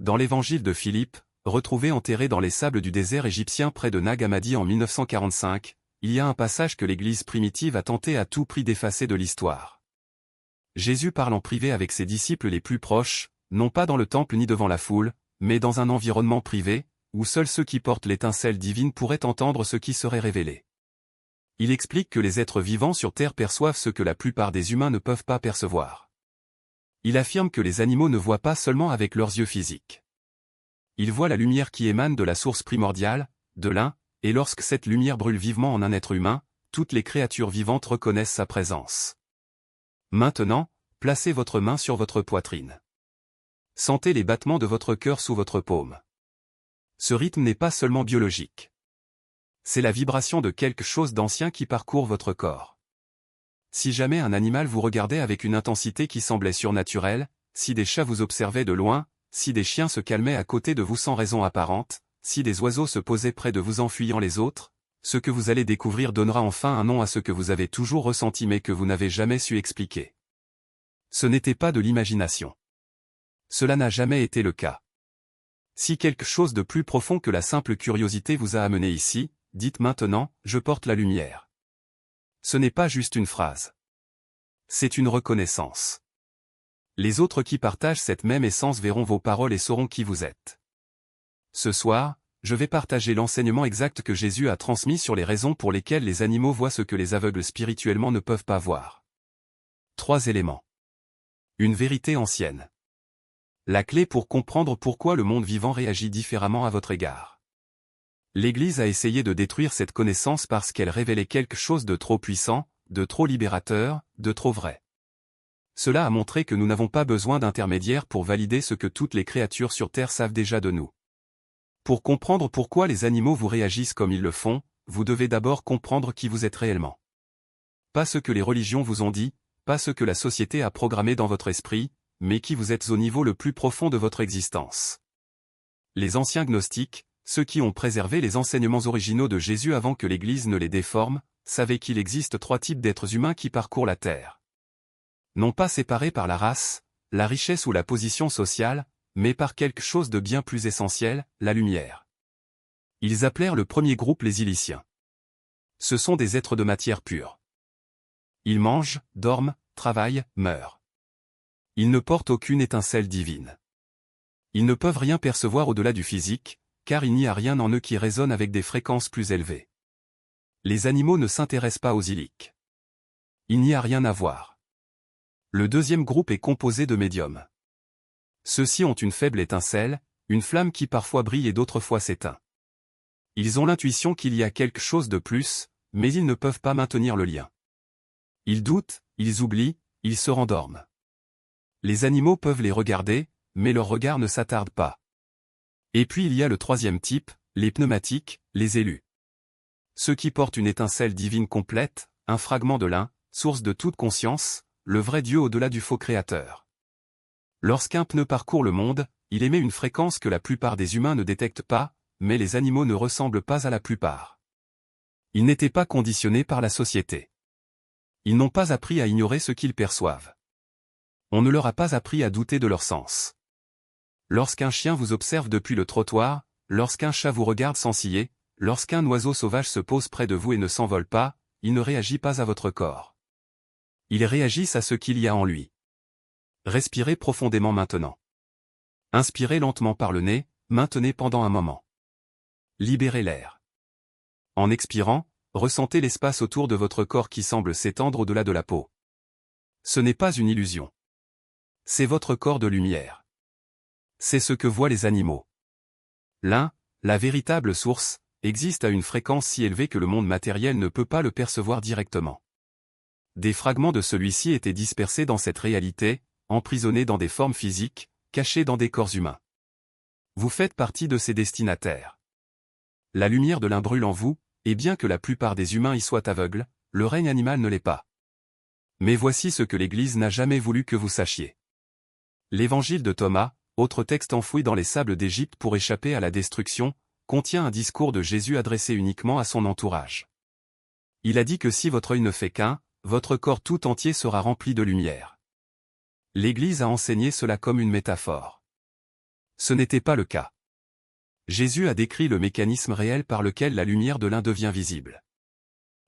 Dans l'évangile de Philippe, retrouvé enterré dans les sables du désert égyptien près de Nag Hammadi en 1945, il y a un passage que l'Église primitive a tenté à tout prix d'effacer de l'histoire. Jésus parle en privé avec ses disciples les plus proches, non pas dans le temple ni devant la foule, mais dans un environnement privé, où seuls ceux qui portent l'étincelle divine pourraient entendre ce qui serait révélé. Il explique que les êtres vivants sur terre perçoivent ce que la plupart des humains ne peuvent pas percevoir. Il affirme que les animaux ne voient pas seulement avec leurs yeux physiques. Ils voient la lumière qui émane de la source primordiale, de l'un, et lorsque cette lumière brûle vivement en un être humain, toutes les créatures vivantes reconnaissent sa présence. Maintenant, placez votre main sur votre poitrine. Sentez les battements de votre cœur sous votre paume. Ce rythme n'est pas seulement biologique. C'est la vibration de quelque chose d'ancien qui parcourt votre corps. Si jamais un animal vous regardait avec une intensité qui semblait surnaturelle, si des chats vous observaient de loin, si des chiens se calmaient à côté de vous sans raison apparente, si des oiseaux se posaient près de vous en fuyant les autres, ce que vous allez découvrir donnera enfin un nom à ce que vous avez toujours ressenti mais que vous n'avez jamais su expliquer. Ce n'était pas de l'imagination. Cela n'a jamais été le cas. Si quelque chose de plus profond que la simple curiosité vous a amené ici, dites maintenant, je porte la lumière. Ce n'est pas juste une phrase. C'est une reconnaissance. Les autres qui partagent cette même essence verront vos paroles et sauront qui vous êtes. Ce soir, je vais partager l'enseignement exact que Jésus a transmis sur les raisons pour lesquelles les animaux voient ce que les aveugles spirituellement ne peuvent pas voir. 3 éléments. Une vérité ancienne. La clé pour comprendre pourquoi le monde vivant réagit différemment à votre égard. L'Église a essayé de détruire cette connaissance parce qu'elle révélait quelque chose de trop puissant, de trop libérateur, de trop vrai. Cela a montré que nous n'avons pas besoin d'intermédiaires pour valider ce que toutes les créatures sur Terre savent déjà de nous. Pour comprendre pourquoi les animaux vous réagissent comme ils le font, vous devez d'abord comprendre qui vous êtes réellement. Pas ce que les religions vous ont dit, pas ce que la société a programmé dans votre esprit, mais qui vous êtes au niveau le plus profond de votre existence. Les anciens gnostiques, ceux qui ont préservé les enseignements originaux de Jésus avant que l'Église ne les déforme, savaient qu'il existe 3 types d'êtres humains qui parcourent la Terre. Non pas séparés par la race, la richesse ou la position sociale, mais par quelque chose de bien plus essentiel, la lumière. Ils appelèrent le premier groupe les Iliciens. Ce sont des êtres de matière pure. Ils mangent, dorment, travaillent, meurent. Ils ne portent aucune étincelle divine. Ils ne peuvent rien percevoir au-delà du physique, car il n'y a rien en eux qui résonne avec des fréquences plus élevées. Les animaux ne s'intéressent pas aux Illiques. Il n'y a rien à voir. Le deuxième groupe est composé de médiums. Ceux-ci ont une faible étincelle, une flamme qui parfois brille et d'autres fois s'éteint. Ils ont l'intuition qu'il y a quelque chose de plus, mais ils ne peuvent pas maintenir le lien. Ils doutent, ils oublient, ils se rendorment. Les animaux peuvent les regarder, mais leur regard ne s'attarde pas. Et puis il y a le troisième type, les pneumatiques, les élus. Ceux qui portent une étincelle divine complète, un fragment de l'un, source de toute conscience, le vrai Dieu au-delà du faux créateur. Lorsqu'un pneu parcourt le monde, il émet une fréquence que la plupart des humains ne détectent pas, mais les animaux ne ressemblent pas à la plupart. Ils n'étaient pas conditionnés par la société. Ils n'ont pas appris à ignorer ce qu'ils perçoivent. On ne leur a pas appris à douter de leur sens. Lorsqu'un chien vous observe depuis le trottoir, lorsqu'un chat vous regarde sans ciller, lorsqu'un oiseau sauvage se pose près de vous et ne s'envole pas, il ne réagit pas à votre corps. Ils réagissent à ce qu'il y a en lui. Respirez profondément maintenant. Inspirez lentement par le nez, maintenez pendant un moment. Libérez l'air. En expirant, ressentez l'espace autour de votre corps qui semble s'étendre au-delà de la peau. Ce n'est pas une illusion. C'est votre corps de lumière. C'est ce que voient les animaux. L'un, la véritable source, existe à une fréquence si élevée que le monde matériel ne peut pas le percevoir directement. Des fragments de celui-ci étaient dispersés dans cette réalité, emprisonnés dans des formes physiques, cachés dans des corps humains. Vous faites partie de ces destinataires. La lumière de l'un brûle en vous, et bien que la plupart des humains y soient aveugles, le règne animal ne l'est pas. Mais voici ce que l'Église n'a jamais voulu que vous sachiez. L'Évangile de Thomas, autre texte enfoui dans les sables d'Égypte pour échapper à la destruction, contient un discours de Jésus adressé uniquement à son entourage. Il a dit que si votre œil ne fait qu'un, votre corps tout entier sera rempli de lumière. L'Église a enseigné cela comme une métaphore. Ce n'était pas le cas. Jésus a décrit le mécanisme réel par lequel la lumière de l'un devient visible.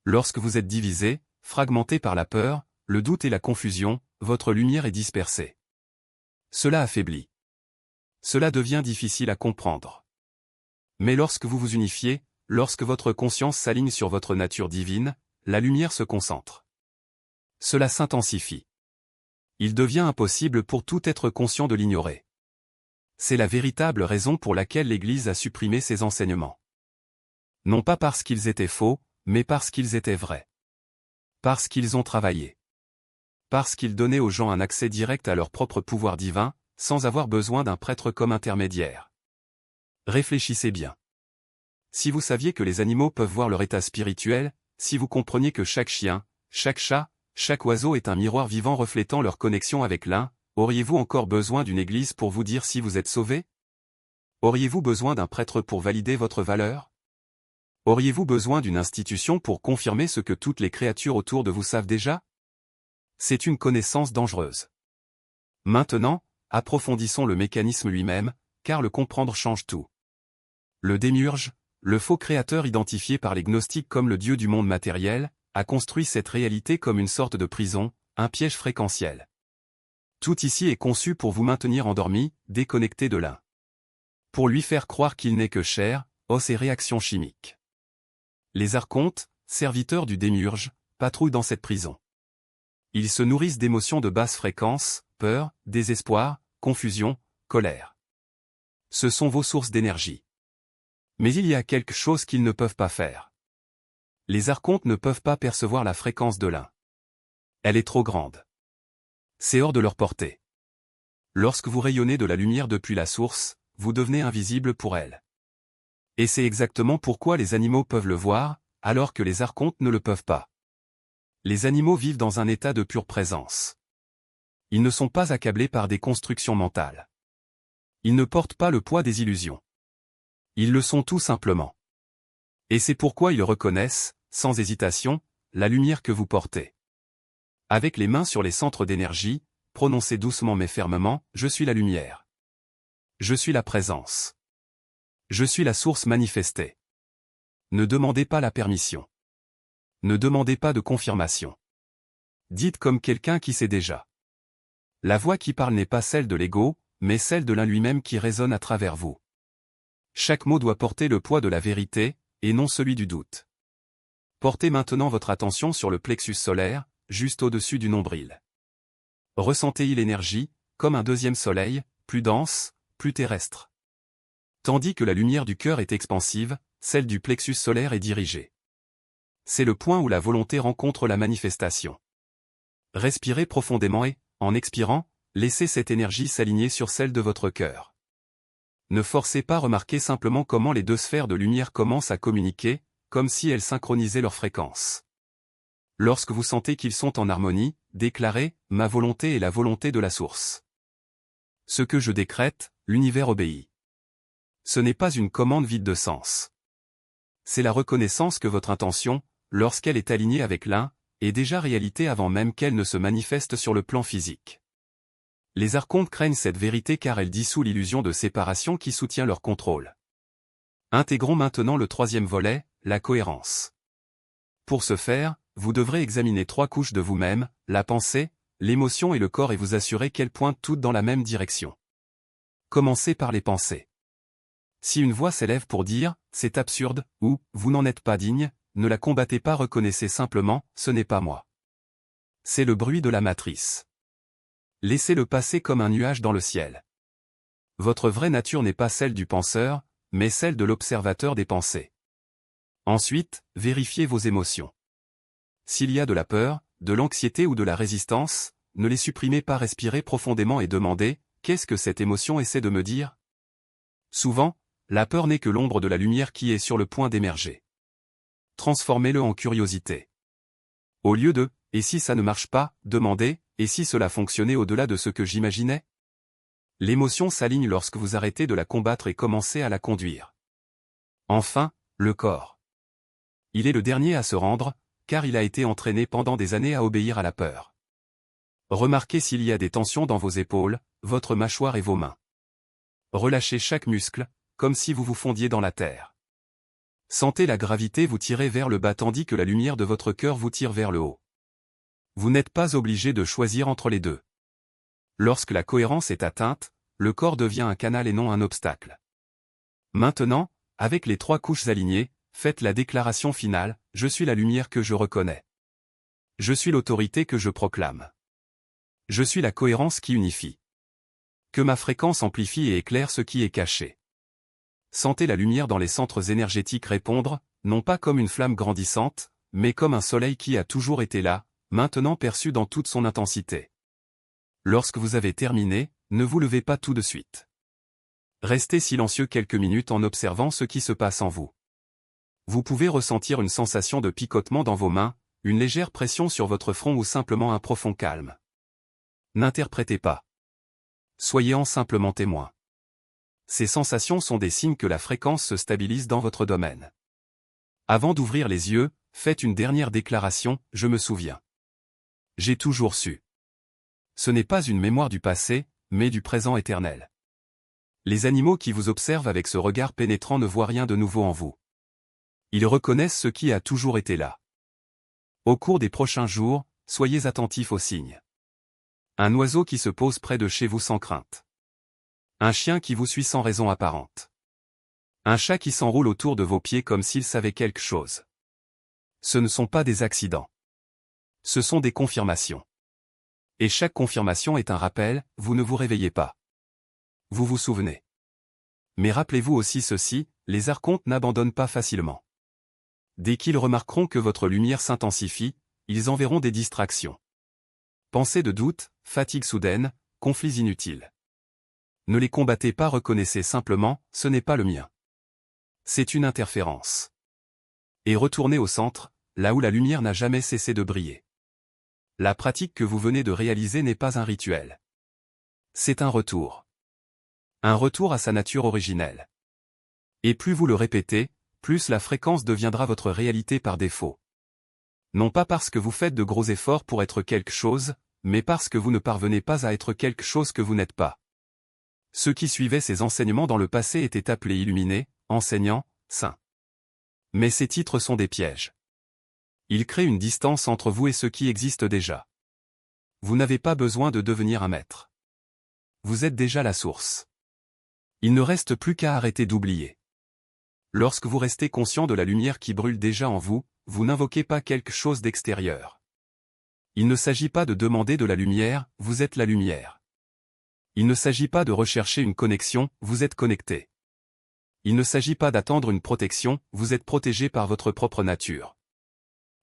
Lorsque vous êtes divisé, fragmenté par la peur, le doute et la confusion, votre lumière est dispersée. Cela affaiblit. Cela devient difficile à comprendre. Mais lorsque vous vous unifiez, lorsque votre conscience s'aligne sur votre nature divine, la lumière se concentre. Cela s'intensifie. Il devient impossible pour tout être conscient de l'ignorer. C'est la véritable raison pour laquelle l'Église a supprimé ces enseignements. Non pas parce qu'ils étaient faux, mais parce qu'ils étaient vrais. Parce qu'ils ont travaillé. Parce qu'ils donnaient aux gens un accès direct à leur propre pouvoir divin, sans avoir besoin d'un prêtre comme intermédiaire. Réfléchissez bien. Si vous saviez que les animaux peuvent voir leur état spirituel, si vous compreniez que chaque chien, chaque chat, chaque oiseau est un miroir vivant reflétant leur connexion avec l'un, auriez-vous encore besoin d'une église pour vous dire si vous êtes sauvé? Auriez-vous besoin d'un prêtre pour valider votre valeur? Auriez-vous besoin d'une institution pour confirmer ce que toutes les créatures autour de vous savent déjà? C'est une connaissance dangereuse. Maintenant, approfondissons le mécanisme lui-même, car le comprendre change tout. Le démiurge, le faux créateur identifié par les gnostiques comme le dieu du monde matériel, a construit cette réalité comme une sorte de prison, un piège fréquentiel. Tout ici est conçu pour vous maintenir endormi, déconnecté de l'un. Pour lui faire croire qu'il n'est que chair, os et réactions chimiques. Les archontes, serviteurs du démiurge, patrouillent dans cette prison. Ils se nourrissent d'émotions de basse fréquence, peur, désespoir, confusion, colère. Ce sont vos sources d'énergie. Mais il y a quelque chose qu'ils ne peuvent pas faire. Les archontes ne peuvent pas percevoir la fréquence de l'un. Elle est trop grande. C'est hors de leur portée. Lorsque vous rayonnez de la lumière depuis la source, vous devenez invisible pour elle. Et c'est exactement pourquoi les animaux peuvent le voir, alors que les archontes ne le peuvent pas. Les animaux vivent dans un état de pure présence. Ils ne sont pas accablés par des constructions mentales. Ils ne portent pas le poids des illusions. Ils le sont tout simplement. Et c'est pourquoi ils reconnaissent, sans hésitation, la lumière que vous portez. Avec les mains sur les centres d'énergie, prononcez doucement mais fermement, je suis la lumière. Je suis la présence. Je suis la source manifestée. Ne demandez pas la permission. Ne demandez pas de confirmation. Dites comme quelqu'un qui sait déjà. La voix qui parle n'est pas celle de l'ego, mais celle de l'un lui-même qui résonne à travers vous. Chaque mot doit porter le poids de la vérité, et non celui du doute. Portez maintenant votre attention sur le plexus solaire, juste au-dessus du nombril. Ressentez-y l'énergie, comme un deuxième soleil, plus dense, plus terrestre. Tandis que la lumière du cœur est expansive, celle du plexus solaire est dirigée. C'est le point où la volonté rencontre la manifestation. Respirez profondément et, en expirant, laissez cette énergie s'aligner sur celle de votre cœur. Ne forcez pas, remarquez simplement comment les deux sphères de lumière commencent à communiquer, comme si elles synchronisaient leurs fréquences. Lorsque vous sentez qu'ils sont en harmonie, déclarez « Ma volonté est la volonté de la source ». Ce que je décrète, l'univers obéit. Ce n'est pas une commande vide de sens. C'est la reconnaissance que votre intention, lorsqu'elle est alignée avec l'un, est déjà réalité avant même qu'elle ne se manifeste sur le plan physique. Les archontes craignent cette vérité car elle dissout l'illusion de séparation qui soutient leur contrôle. Intégrons maintenant le troisième volet, la cohérence. Pour ce faire, vous devrez examiner 3 couches de vous-même, la pensée, l'émotion et le corps et vous assurer qu'elles pointent toutes dans la même direction. Commencez par les pensées. Si une voix s'élève pour dire « c'est absurde » ou « vous n'en êtes pas digne », ne la combattez pas, reconnaissez simplement « ce n'est pas moi ». C'est le bruit de la matrice. Laissez-le passer comme un nuage dans le ciel. Votre vraie nature n'est pas celle du penseur, mais celle de l'observateur des pensées. Ensuite, vérifiez vos émotions. S'il y a de la peur, de l'anxiété ou de la résistance, ne les supprimez pas, respirez profondément et demandez « Qu'est-ce que cette émotion essaie de me dire ?» Souvent, la peur n'est que l'ombre de la lumière qui est sur le point d'émerger. Transformez-le en curiosité. Au lieu de « Et si ça ne marche pas ?» demandez « Et si cela fonctionnait au-delà de ce que j'imaginais ?» L'émotion s'aligne lorsque vous arrêtez de la combattre et commencez à la conduire. Enfin, le corps. Il est le dernier à se rendre, car il a été entraîné pendant des années à obéir à la peur. Remarquez s'il y a des tensions dans vos épaules, votre mâchoire et vos mains. Relâchez chaque muscle, comme si vous vous fondiez dans la terre. Sentez la gravité vous tirer vers le bas tandis que la lumière de votre cœur vous tire vers le haut. Vous n'êtes pas obligé de choisir entre les deux. Lorsque la cohérence est atteinte, le corps devient un canal et non un obstacle. Maintenant, avec les 3 couches alignées, faites la déclaration finale, je suis la lumière que je reconnais. Je suis l'autorité que je proclame. Je suis la cohérence qui unifie. Que ma fréquence amplifie et éclaire ce qui est caché. Sentez la lumière dans les centres énergétiques répondre, non pas comme une flamme grandissante, mais comme un soleil qui a toujours été là, maintenant perçu dans toute son intensité. Lorsque vous avez terminé, ne vous levez pas tout de suite. Restez silencieux quelques minutes en observant ce qui se passe en vous. Vous pouvez ressentir une sensation de picotement dans vos mains, une légère pression sur votre front ou simplement un profond calme. N'interprétez pas. Soyez-en simplement témoin. Ces sensations sont des signes que la fréquence se stabilise dans votre domaine. Avant d'ouvrir les yeux, faites une dernière déclaration, je me souviens. J'ai toujours su. Ce n'est pas une mémoire du passé, mais du présent éternel. Les animaux qui vous observent avec ce regard pénétrant ne voient rien de nouveau en vous. Ils reconnaissent ce qui a toujours été là. Au cours des prochains jours, soyez attentifs aux signes. Un oiseau qui se pose près de chez vous sans crainte. Un chien qui vous suit sans raison apparente. Un chat qui s'enroule autour de vos pieds comme s'il savait quelque chose. Ce ne sont pas des accidents. Ce sont des confirmations. Et chaque confirmation est un rappel, vous ne vous réveillez pas. Vous vous souvenez. Mais rappelez-vous aussi ceci, les archontes n'abandonnent pas facilement. Dès qu'ils remarqueront que votre lumière s'intensifie, ils enverront des distractions. Pensées de doute, fatigue soudaine, conflits inutiles. Ne les combattez pas, reconnaissez simplement, ce n'est pas le mien. C'est une interférence. Et retournez au centre, là où la lumière n'a jamais cessé de briller. La pratique que vous venez de réaliser n'est pas un rituel. C'est un retour. Un retour à sa nature originelle. Et plus vous le répétez, plus la fréquence deviendra votre réalité par défaut. Non pas parce que vous faites de gros efforts pour être quelque chose, mais parce que vous ne parvenez pas à être quelque chose que vous n'êtes pas. Ceux qui suivaient ces enseignements dans le passé étaient appelés illuminés, enseignants, saints. Mais ces titres sont des pièges. Ils créent une distance entre vous et ce qui existe déjà. Vous n'avez pas besoin de devenir un maître. Vous êtes déjà la source. Il ne reste plus qu'à arrêter d'oublier. Lorsque vous restez conscient de la lumière qui brûle déjà en vous, vous n'invoquez pas quelque chose d'extérieur. Il ne s'agit pas de demander de la lumière, vous êtes la lumière. Il ne s'agit pas de rechercher une connexion, vous êtes connecté. Il ne s'agit pas d'attendre une protection, vous êtes protégé par votre propre nature.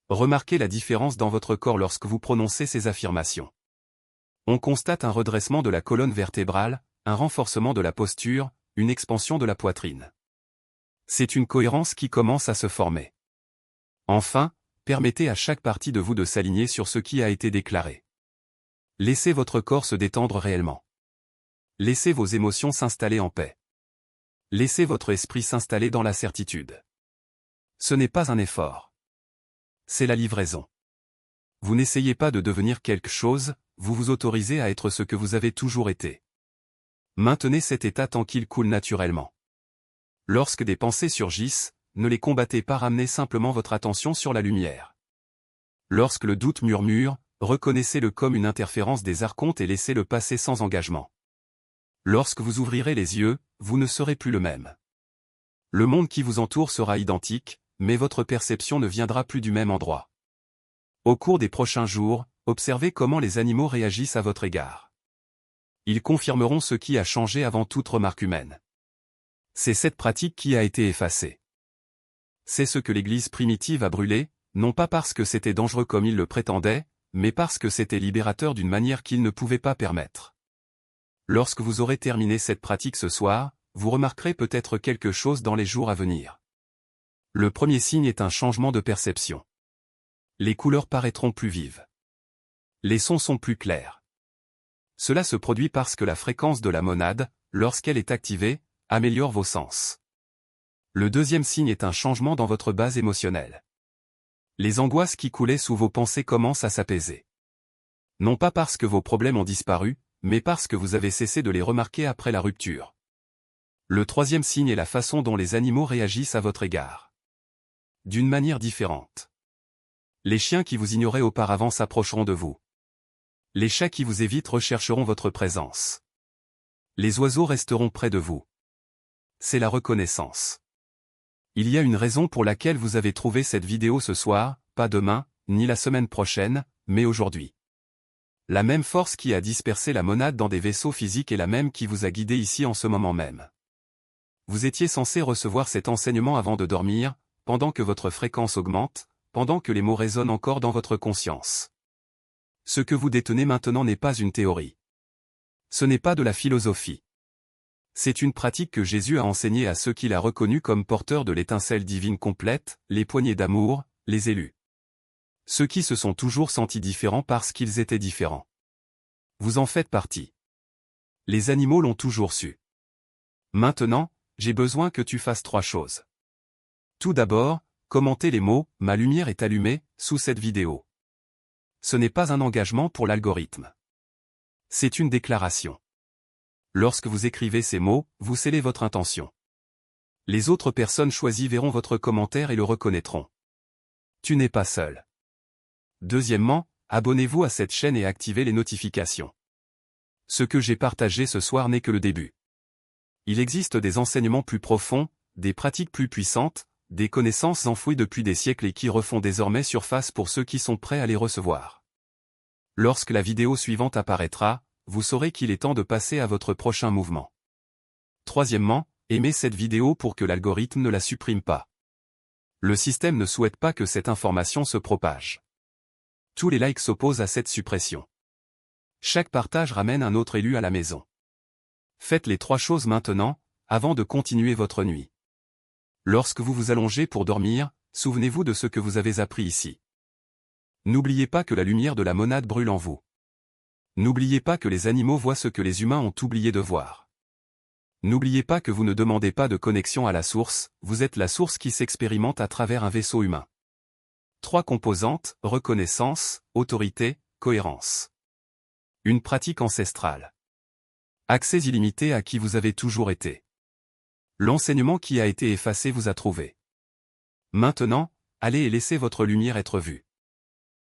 Remarquez la différence dans votre corps lorsque vous prononcez ces affirmations. On constate un redressement de la colonne vertébrale, un renforcement de la posture, une expansion de la poitrine. C'est une cohérence qui commence à se former. Enfin, permettez à chaque partie de vous de s'aligner sur ce qui a été déclaré. Laissez votre corps se détendre réellement. Laissez vos émotions s'installer en paix. Laissez votre esprit s'installer dans la certitude. Ce n'est pas un effort. C'est la livraison. Vous n'essayez pas de devenir quelque chose, vous vous autorisez à être ce que vous avez toujours été. Maintenez cet état tant qu'il coule naturellement. Lorsque des pensées surgissent, ne les combattez pas, ramenez simplement votre attention sur la lumière. Lorsque le doute murmure, reconnaissez-le comme une interférence des archontes et laissez-le passer sans engagement. Lorsque vous ouvrirez les yeux, vous ne serez plus le même. Le monde qui vous entoure sera identique, mais votre perception ne viendra plus du même endroit. Au cours des prochains jours, observez comment les animaux réagissent à votre égard. Ils confirmeront ce qui a changé avant toute remarque humaine. C'est cette pratique qui a été effacée. C'est ce que l'Église primitive a brûlé, non pas parce que c'était dangereux comme il le prétendait, mais parce que c'était libérateur d'une manière qu'il ne pouvait pas permettre. Lorsque vous aurez terminé cette pratique ce soir, vous remarquerez peut-être quelque chose dans les jours à venir. Le premier signe est un changement de perception. Les couleurs paraîtront plus vives. Les sons sont plus clairs. Cela se produit parce que la fréquence de la monade, lorsqu'elle est activée, améliore vos sens. Le deuxième signe est un changement dans votre base émotionnelle. Les angoisses qui coulaient sous vos pensées commencent à s'apaiser. Non pas parce que vos problèmes ont disparu, mais parce que vous avez cessé de les remarquer après la rupture. Le troisième signe est la façon dont les animaux réagissent à votre égard. D'une manière différente. Les chiens qui vous ignoraient auparavant s'approcheront de vous. Les chats qui vous évitent rechercheront votre présence. Les oiseaux resteront près de vous. C'est la reconnaissance. Il y a une raison pour laquelle vous avez trouvé cette vidéo ce soir, pas demain, ni la semaine prochaine, mais aujourd'hui. La même force qui a dispersé la monade dans des vaisseaux physiques est la même qui vous a guidé ici en ce moment même. Vous étiez censé recevoir cet enseignement avant de dormir, pendant que votre fréquence augmente, pendant que les mots résonnent encore dans votre conscience. Ce que vous détenez maintenant n'est pas une théorie. Ce n'est pas de la philosophie. C'est une pratique que Jésus a enseignée à ceux qu'il a reconnus comme porteurs de l'étincelle divine complète, les poignées d'amour, les élus. Ceux qui se sont toujours sentis différents parce qu'ils étaient différents. Vous en faites partie. Les animaux l'ont toujours su. Maintenant, j'ai besoin que tu fasses 3 choses. Tout d'abord, commentez les mots « Ma lumière est allumée » sous cette vidéo. Ce n'est pas un engagement pour l'algorithme. C'est une déclaration. Lorsque vous écrivez ces mots, vous scellez votre intention. Les autres personnes choisies verront votre commentaire et le reconnaîtront. Tu n'es pas seul. Deuxièmement, abonnez-vous à cette chaîne et activez les notifications. Ce que j'ai partagé ce soir n'est que le début. Il existe des enseignements plus profonds, des pratiques plus puissantes, des connaissances enfouies depuis des siècles et qui refont désormais surface pour ceux qui sont prêts à les recevoir. Lorsque la vidéo suivante apparaîtra, vous saurez qu'il est temps de passer à votre prochain mouvement. Troisièmement, aimez cette vidéo pour que l'algorithme ne la supprime pas. Le système ne souhaite pas que cette information se propage. Tous les likes s'opposent à cette suppression. Chaque partage ramène un autre élu à la maison. Faites les 3 choses maintenant, avant de continuer votre nuit. Lorsque vous vous allongez pour dormir, souvenez-vous de ce que vous avez appris ici. N'oubliez pas que la lumière de la monade brûle en vous. N'oubliez pas que les animaux voient ce que les humains ont oublié de voir. N'oubliez pas que vous ne demandez pas de connexion à la source, vous êtes la source qui s'expérimente à travers un vaisseau humain. 3 composantes, reconnaissance, autorité, cohérence. Une pratique ancestrale. Accès illimité à qui vous avez toujours été. L'enseignement qui a été effacé vous a trouvé. Maintenant, allez et laissez votre lumière être vue.